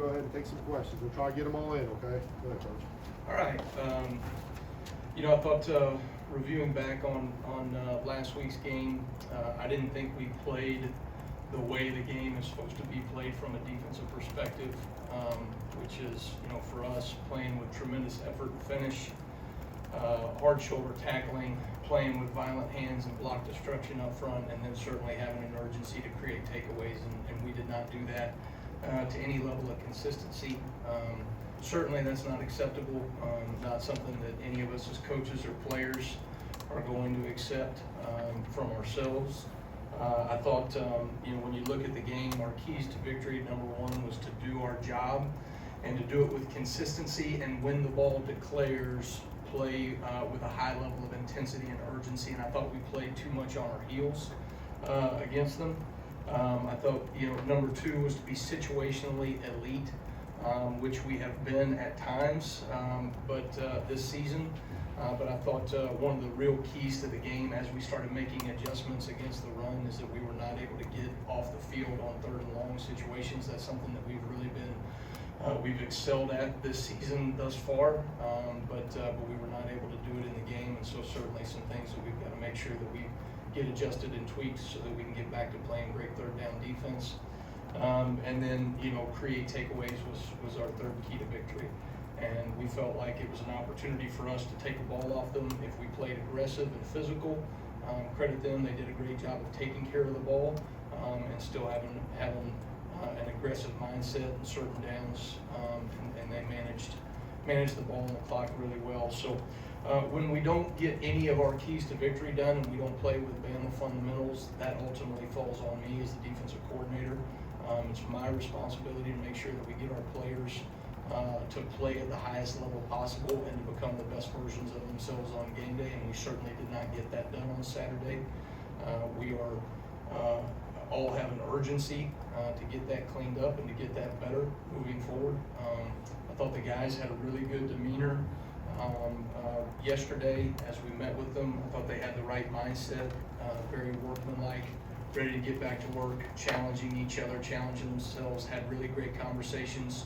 Go ahead and take some questions. We'll try to get them all in, okay? Go ahead, Coach. All right. I thought reviewing back on last week's game, I didn't think we played the way the game is supposed to be played from a defensive perspective, which is, for us, playing with tremendous effort and finish, hard shoulder tackling, playing with violent hands and block destruction up front, and then certainly having an urgency to create takeaways, and we did not do that to any level of consistency. Certainly that's not acceptable, not something that any of us as coaches or players are going to accept from ourselves. I thought, when you look at the game, our keys to victory, number one, was to do our job and to do it with consistency, and when the ball declares, play with a high level of intensity and urgency, and I thought we played too much on our heels against them. I thought, number two was to be situationally elite, which we have been at times, but this season. But I thought one of the real keys to the game as we started making adjustments against the run is that we were not able to get off the field on third and long situations. That's something that we've really been, we've excelled at this season thus far, but we were not able to do it in the game, and so certainly some things that we've got to make sure that we get adjusted and tweaked so that we can get back to playing great third down defense. And then, create takeaways was our third key to victory. And we felt like it was an opportunity for us to take the ball off them if we played aggressive and physical. Credit them, they did a great job of taking care of the ball and still having an aggressive mindset in certain downs, and they managed the ball and the clock really well. So when we don't get any of our keys to victory done and we don't play with Bama fundamentals, that ultimately falls on me as the defensive coordinator. It's my responsibility to make sure that we get our players to play at the highest level possible and to become the best versions of themselves on game day, and we certainly did not get that done on Saturday. We are all have an urgency to get that cleaned up and to get that better moving forward. I thought the guys had a really good demeanor yesterday as we met with them. I thought they had the right mindset, very workmanlike, ready to get back to work, challenging each other, challenging themselves, had really great conversations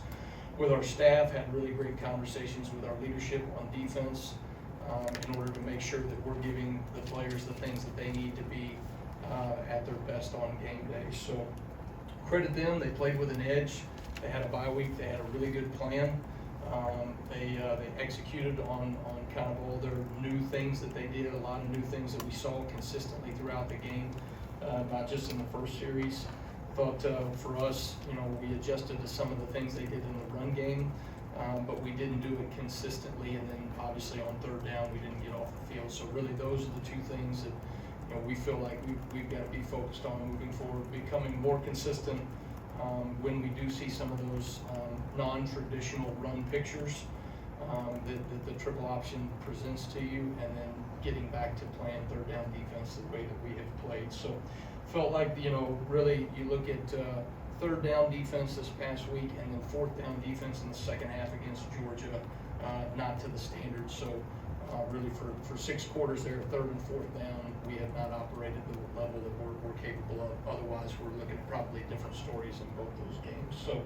with our staff, had really great conversations with our leadership on defense in order to make sure that we're giving the players the things that they need to be at their best on game day. So credit them, they played with an edge. They had a bye week, they had a really good plan. They executed on kind of all their new things that they did, a lot of new things that we saw consistently throughout the game, not just in the first series. Thought for us, we adjusted to some of the things they did in the run game, but we didn't do it consistently, and then obviously on third down we didn't get off the field. So really those are the two things that we feel like we've got to be focused on moving forward, becoming more consistent when we do see some of those non-traditional run pictures that the triple option presents to you, and then getting back to playing third down defense the way that we have played. So felt like, really you look at third down defense this past week and then fourth down defense in the second half against Georgia, not to the standard. So really for 6 quarters there, third and fourth down, we have not operated the level that we're capable of. Otherwise, we're looking at probably different stories in both those games. So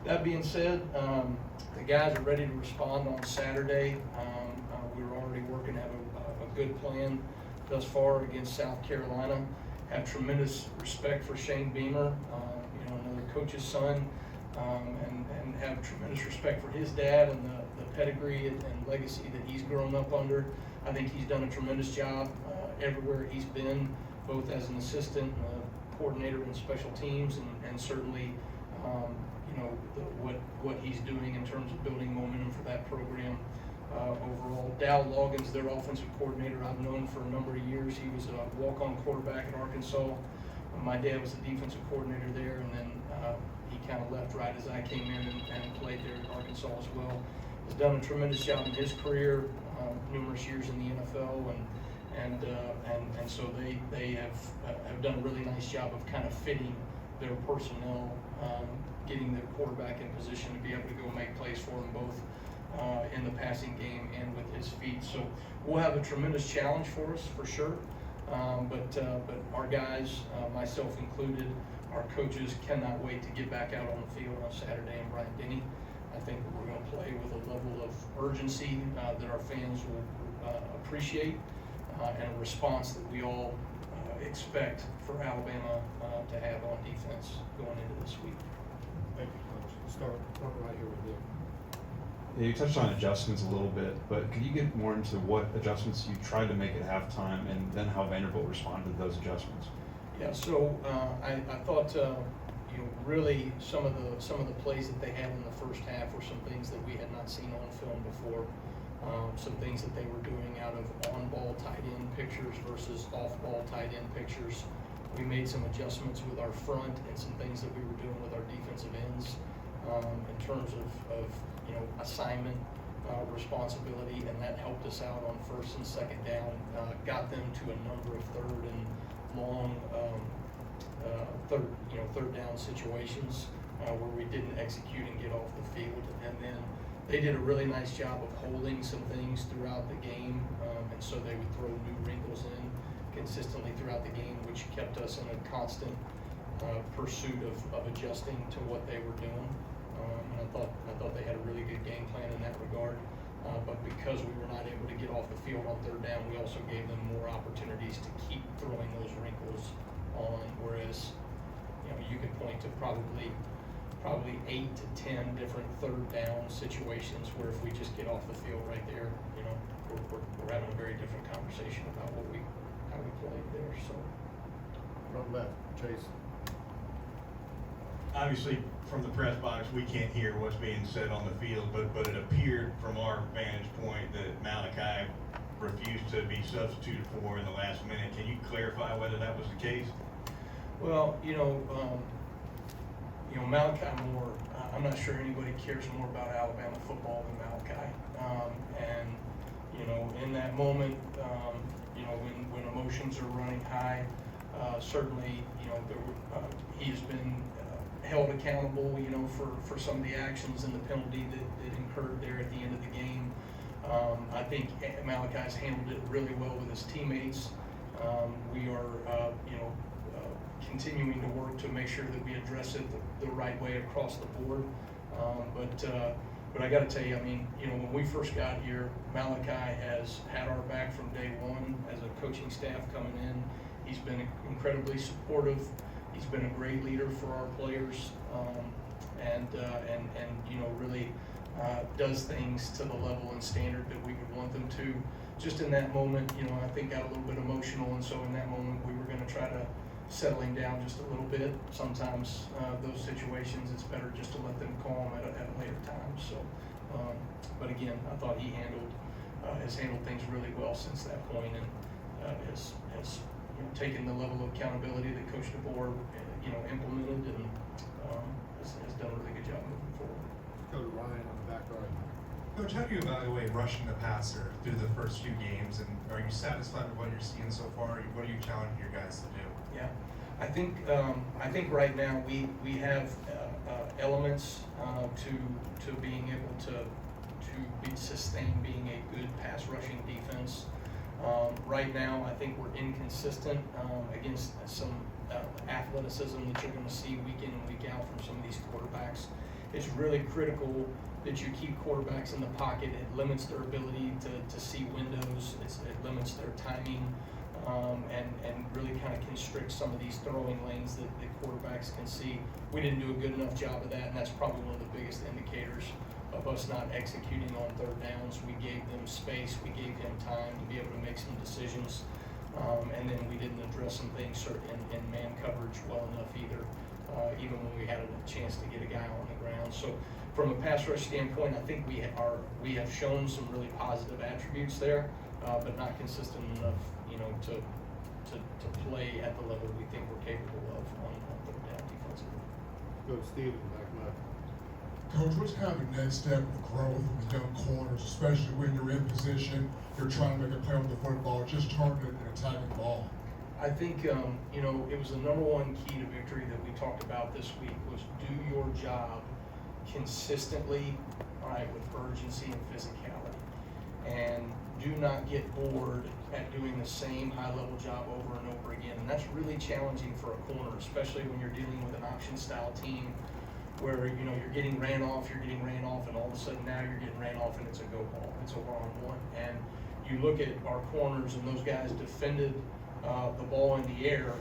that being said, the guys are ready to respond on Saturday. We're already working to have a good plan thus far against South Carolina. Have tremendous respect for Shane Beamer, another coach's son, and have tremendous respect for his dad and the pedigree and legacy that he's grown up under. I think he's done a tremendous job everywhere he's been, both as an assistant, coordinator in special teams, and certainly what he's doing in terms of building momentum for that program. Overall, Dow Loggins, their offensive coordinator, I've known for a number of years. He was a walk-on quarterback at Arkansas. My dad was the defensive coordinator there, and then he kind of left right as I came in and played there at Arkansas as well. Has done a tremendous job in his career, numerous years in the NFL, and so they have done a really nice job of kind of fitting their personnel, getting their quarterback in position to be able to go make plays for them both in the passing game and with his feet. So we'll have a tremendous challenge for us for sure. But our guys, myself included, Our coaches cannot wait to get back out on the field on Saturday in Bryant-Denny. I think we're going to play with a level of urgency that our fans will appreciate, and a response that we all expect for Alabama to have on defense going into this week. Thank you, Coach. We'll start right here with Nick. Yeah, you touched on adjustments a little bit, but could you get more into what adjustments you tried to make at halftime, and then how Vanderbilt responded to those adjustments? Yeah, so I thought really some of the plays that they had in the first half were some things that we had not seen on film before. Some things that they were doing out of on-ball tight end pictures versus off-ball tight end pictures. We made some adjustments with our front and some things that we were doing with our defensive ends in terms of assignment responsibility, and that helped us out on first and second down. Got them to a number of third and long third down situations where we didn't execute and get off the field, and then they did a really nice job of holding some things throughout the game, and so they would throw new wrinkles in consistently throughout the game, which kept us in a constant pursuit of adjusting to what they were doing. And I thought they had a really good game plan in that regard. But because we were not able to get off the field on third down, we also gave them more opportunities to keep throwing those wrinkles on. Whereas, you could point to probably 8 to 10 different third down situations where if we just get off the field right there, we're having a very different conversation about how we played there. So, Front left, Chase. Obviously, from the press box, we can't hear what's being said on the field, but it appeared from our vantage point that Malachi refused to be substituted for in the last minute. Can you clarify whether that was the case? well, Malachi Moore, I'm not sure anybody cares more about Alabama football than Malachi. And in that moment, when emotions are running high, certainly, he's been held accountable, for some of the actions and the penalty that incurred there at the end of the game. I think Malachi's handled it really well with his teammates. We are, continuing to work to make sure that we address it the right way across the board. But I got to tell you, when we first got here, Malachi has had our back from day one as a coaching staff coming in. He's been incredibly supportive. He's been a great leader for our players, and really does things to the level and standard that we would want them to. Just in that moment, I think got a little bit emotional, and so in that moment we were going to try to settle him down just a little bit. Sometimes those situations, it's better just to let them calm at a later time. So, but again, I thought he has handled things really well since that point, and has taken the level of accountability that Coach DeBoer implemented, and has done a really good job moving forward. Go to Ryan on the back right. Coach, how do you evaluate rushing the passer through the first few games, and are you satisfied with what you're seeing so far? What are you challenging your guys to do? Yeah, I think right now we have elements to being able to sustain being a good pass rushing defense. Right now, I think we're inconsistent against some athleticism that you're going to see week in and week out from some of these quarterbacks. It's really critical that you keep quarterbacks in the pocket. It limits their ability to see windows. It limits their timing, and really kind of constricts some of these throwing lanes that quarterbacks can see. We didn't do a good enough job of that, and that's probably one of the biggest indicators of us not executing on third downs. We gave them space, we gave them time to be able to make some decisions, and then we didn't address some things in man coverage well enough either, even when we had a chance to get a guy on the ground. So from a pass rush standpoint, I think we have shown some really positive attributes there, but not consistent enough, to play at the level we think we're capable of on third down defensively. Go to Steve in the back left. Coach, what's kind of the next step of growth with the young corners, especially when you're in position, you're trying to make a play with the football, just targeting and attacking the ball? I think, it was the number one key to victory that we talked about this week was do your job consistently, all right, with urgency and physicality. and do not get bored at doing the same high-level job over and over again. And that's really challenging for a corner, especially when you're dealing with an option-style team where, you know, you're getting ran off, and all of a sudden now you're getting ran off and it's a go ball, it's a one-on-one. And you look at our corners and those guys defended the ball in the air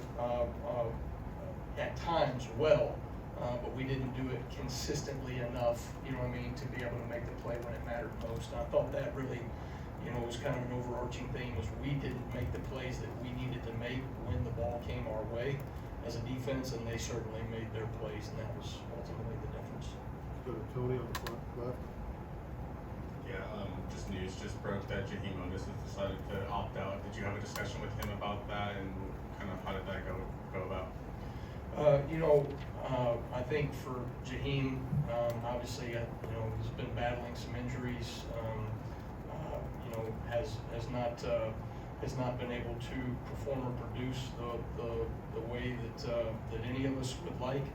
at times well, but we didn't do it consistently enough, you know what I mean, to be able to make the play when it mattered most. And I thought that really, you know, was kind of an overarching theme, was we didn't make the plays that we needed to make when the ball came our way as a defense, and they certainly made their plays, and that was ultimately the difference. Go to Tony on the front left. Yeah, just news just broke that Jaheim Otis has decided to opt out. Did you have a discussion with him about that, and kind of how did that go about? You know, I think for Jaheim, obviously, you know, he's been battling some injuries. You know, has not been able to perform or produce the way that any of us would like.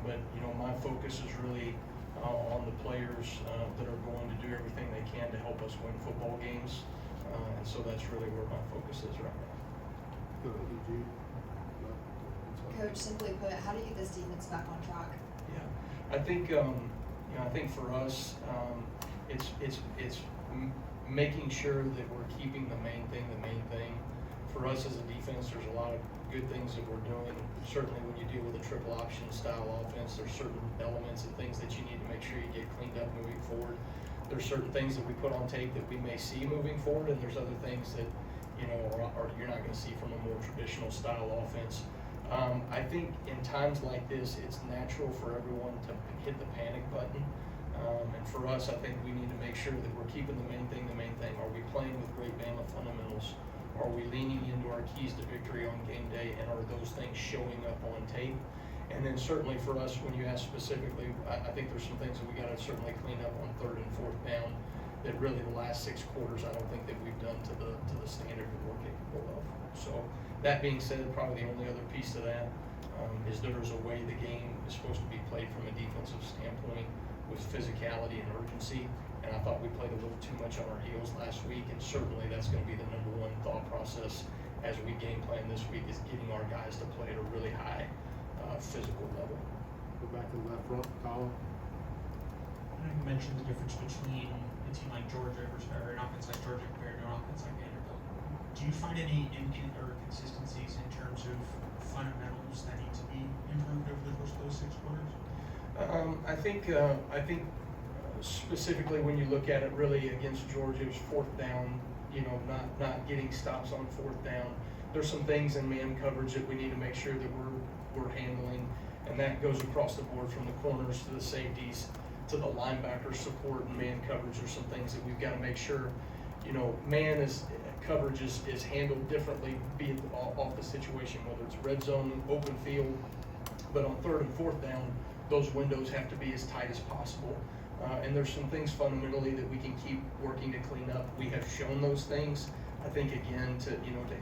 But you know, my focus is really on the players that are going to do everything they can to help us win football games, and so that's really where my focus is right now. Go to EG. Coach, simply put, how do you get this defense back on track? Yeah, I think you know, I think for us, it's making sure that we're keeping the main thing. For us as a defense, there's a lot of good things that we're doing. Certainly when you deal with a triple option style offense, there's certain elements and things that you need to make sure you get cleaned up moving forward. There's certain things that we put on tape that we may see moving forward, and there's other things that, you know, or you're not going to see from a more traditional style offense. I think in times like this, it's natural for everyone to hit the panic button. And for us, I think we need to make sure that we're keeping the main thing. Are we playing with great Bama fundamentals? Are we leaning into our keys to victory on game day? And are those things showing up on tape? And then certainly for us, when you ask specifically, I think there's some things that we got to certainly clean up on 3rd and 4th down that really the last 6 quarters, I don't think that we've done to the standard that we're capable of. So that being said, probably the only other piece to that is there's a way the game is supposed to be played from a defensive standpoint with physicality and urgency. And I thought we played a little too much on our heels last week, and certainly that's going to be the #1 thought process as we game plan this week, is getting our guys to play at a really high physical level. Go back to the left front, Colin. I know you mentioned the difference between a team like Georgia or an offense like Georgia compared to an offense like Vanderbilt. Do you find any inconsistencies in terms of fundamentals that need to be improved over the course of those 6 quarters? I think specifically when you look at it, really against Georgia, it was 4th down. You know, not getting stops on 4th down. There's some things in man coverage that we need to make sure that we're handling, and that goes across the board from the corners to the safeties to the linebacker support and man coverage. There's some things that we've got to make sure, you know, coverage is handled differently, be it off the situation, whether it's red zone, open field, but on 3rd and 4th down, those windows have to be as tight as possible. And there's some things fundamentally that we can keep working to clean up. We have shown those things. I think again, to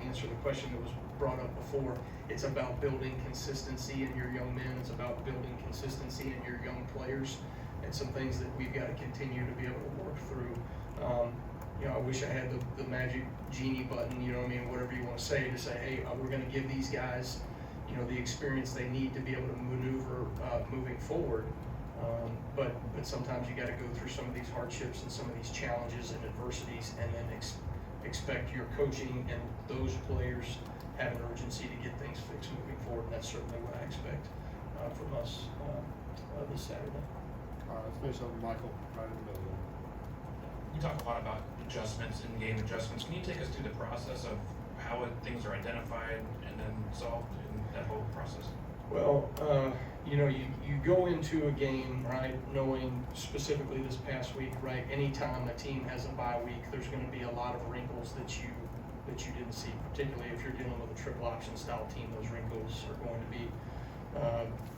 answer the question that was brought up before, it's about building consistency in your young men. It's about building consistency in your young players, and some things that we've got to continue to be able to work through. You know, I wish I had the magic genie button, you know what I mean, whatever you want to say hey, we're going to give these guys, you know, the experience they need to be able to maneuver moving forward. But sometimes you got to go through some of these hardships and some of these challenges and adversities, and then expect your coaching and those players have an urgency to get things fixed moving forward. And that's certainly what I expect from us this Saturday. All right, let's finish up with Michael right in the middle there. You talk a lot about adjustments, in-game adjustments. Can you take us through the process of how things are identified and then solved in that whole process? Well, you know, you go into a game, right, knowing specifically this past week, right, anytime a team has a bye week, there's going to be a lot of wrinkles that you didn't see, particularly if you're dealing with a triple option style team. Those wrinkles are going to be,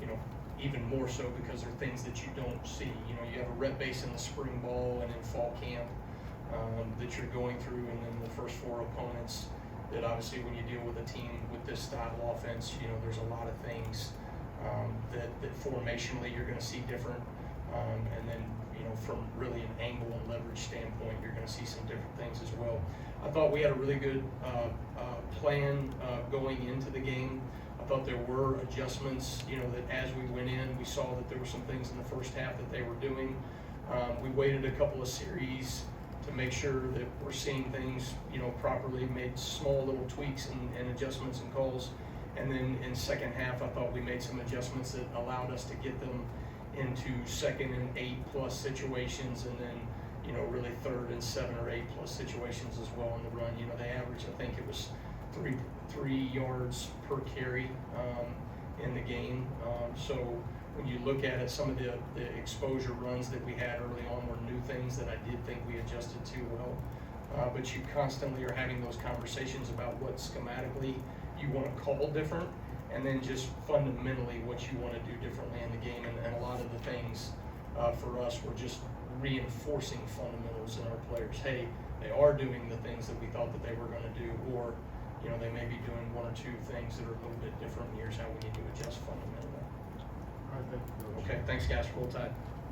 you know, even more so because they're things that you don't see. You know, you have a rep base in the spring ball and in fall camp that you're going through, and then the first 4 opponents. That obviously when you deal with a team with this style of offense, you know, there's a lot of things that formationally you're going to see different, and then, you know, from really an angle and leverage standpoint, you're gonna see some different things as well. I thought we had a really good plan going into the game. I thought there were adjustments, you know, that as we went in, we saw that there were some things in the first half that they were doing. We waited a couple of series to make sure that we're seeing things, you know, properly, made small little tweaks and adjustments and calls. And then in second half, I thought we made some adjustments that allowed us to get them into 2nd and 8+ situations, and then, you know, really 3rd and 7 or 8+ situations as well in the run. You know, they averaged, I think it was three yards per carry in the game. So when you look at it, some of the exposure runs that we had early on were new things that I did think we adjusted to well. But you constantly are having those conversations about what schematically you want to call different, and then just fundamentally what you want to do differently in the game. And a lot of the things for us were just reinforcing fundamentals in our players. Hey, they are doing the things that we thought that they were going to do, or, you know, they may be doing 1 or 2 things that are a little bit different. Here's how we need to adjust fundamentally. All right, thank you, Coach. Okay, thanks guys, roll tide.